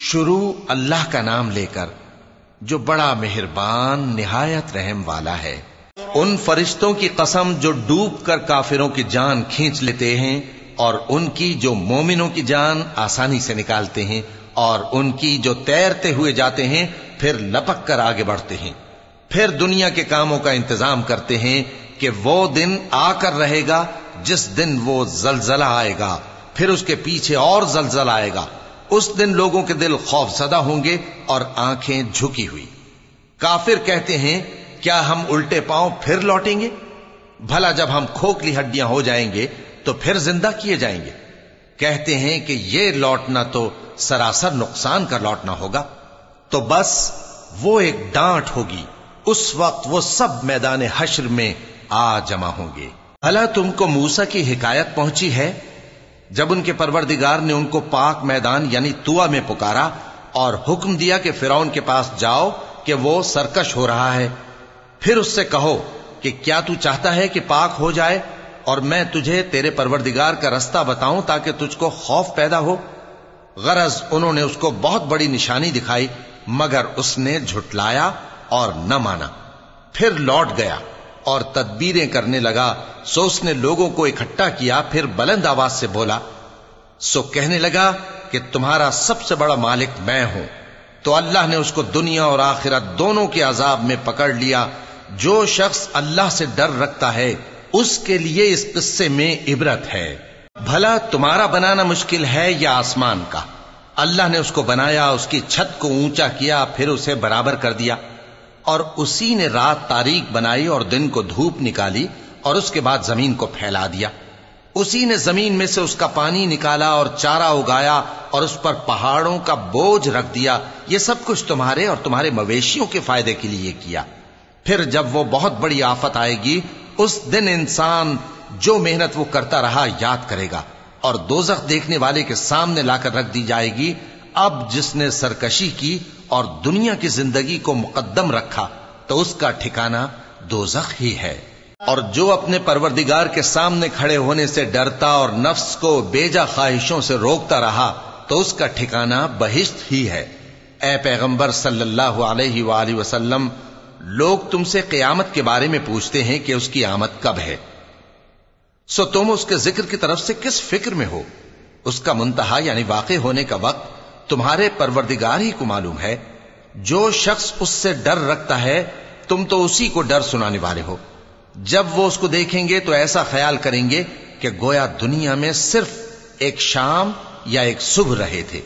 شروع اللہ کا نام لے کر جو بڑا مہربان نہایت رحم والا ہے۔ ان فرشتوں کی قسم جو ڈوب کر کافروں کی جان کھینچ لیتے ہیں، اور ان کی جو مومنوں کی جان آسانی سے نکالتے ہیں، اور ان کی جو تیرتے ہوئے جاتے ہیں پھر لپک کر آگے بڑھتے ہیں، پھر دنیا کے کاموں کا انتظام کرتے ہیں کہ وہ دن آ کر رہے گا جس دن وہ زلزلہ آئے گا، پھر اس کے پیچھے اور زلزلہ آئے گا۔ اس دن لوگوں کے دل خوف زدہ ہوں گے اور آنکھیں جھکی ہوئی۔ کافر کہتے ہیں کیا ہم الٹے پاؤں پھر لوٹیں گے؟ بھلا جب ہم کھوکھلی ہڈیاں ہو جائیں گے تو پھر زندہ کیے جائیں گے؟ کہتے ہیں کہ یہ لوٹنا تو سراسر نقصان کر لوٹنا ہوگا۔ تو بس وہ ایک ڈانٹ ہوگی، اس وقت وہ سب میدان حشر میں آ جمع ہوں گے۔ بھلا تم کو موسیٰ کی حکایت پہنچی ہے جب ان کے پروردگار نے ان کو پاک میدان یعنی طوٰ میں پکارا اور حکم دیا کہ فرعون کے پاس جاؤ کہ وہ سرکش ہو رہا ہے، پھر اس سے کہو کہ کیا تو چاہتا ہے کہ پاک ہو جائے اور میں تجھے تیرے پروردگار کا رستہ بتاؤں تاکہ تجھ کو خوف پیدا ہو؟ غرض انہوں نے اس کو بہت بڑی نشانی دکھائی مگر اس نے جھٹلایا اور نہ مانا، پھر لوٹ گیا اور تدبیریں کرنے لگا۔ سو اس نے لوگوں کو اکٹھا کیا، پھر بلند آواز سے بولا، سو کہنے لگا کہ تمہارا سب سے بڑا مالک میں ہوں۔ تو اللہ نے اس کو دنیا اور آخرت دونوں کے عذاب میں پکڑ لیا۔ جو شخص اللہ سے ڈر رکھتا ہے اس کے لیے اس قصے میں عبرت ہے۔ بھلا تمہارا بنانا مشکل ہے یا آسمان کا؟ اللہ نے اس کو بنایا، اس کی چھت کو اونچا کیا، پھر اسے برابر کر دیا، اور اسی نے رات تاریک بنائی اور دن کو دھوپ نکالی، اور اس کے بعد زمین کو پھیلا دیا۔ اسی نے زمین میں سے اس کا پانی نکالا اور چارہ اگایا اور اس پر پہاڑوں کا بوجھ رکھ دیا۔ یہ سب کچھ تمہارے اور تمہارے مویشیوں کے فائدے کے لیے کیا۔ پھر جب وہ بہت بڑی آفت آئے گی اس دن انسان جو محنت وہ کرتا رہا یاد کرے گا، اور دوزخ دیکھنے والے کے سامنے لا کر رکھ دی جائے گی۔ اب جس نے سرکشی کی اور دنیا کی زندگی کو مقدم رکھا تو اس کا ٹھکانہ دوزخ ہی ہے۔ اور جو اپنے پروردگار کے سامنے کھڑے ہونے سے ڈرتا اور نفس کو بیجا خواہشوں سے روکتا رہا تو اس کا ٹھکانہ بہشت ہی ہے۔ اے پیغمبر صلی اللہ علیہ وآلہ وسلم، لوگ تم سے قیامت کے بارے میں پوچھتے ہیں کہ اس کی آمد کب ہے، سو تم اس کے ذکر کی طرف سے کس فکر میں ہو؟ اس کا منتہا یعنی واقع ہونے کا وقت تمہارے پروردگار ہی کو معلوم ہے۔ جو شخص اس سے ڈر رکھتا ہے تم تو اسی کو ڈر سنانے والے ہو۔ جب وہ اس کو دیکھیں گے تو ایسا خیال کریں گے کہ گویا دنیا میں صرف ایک شام یا ایک صبح رہے تھے۔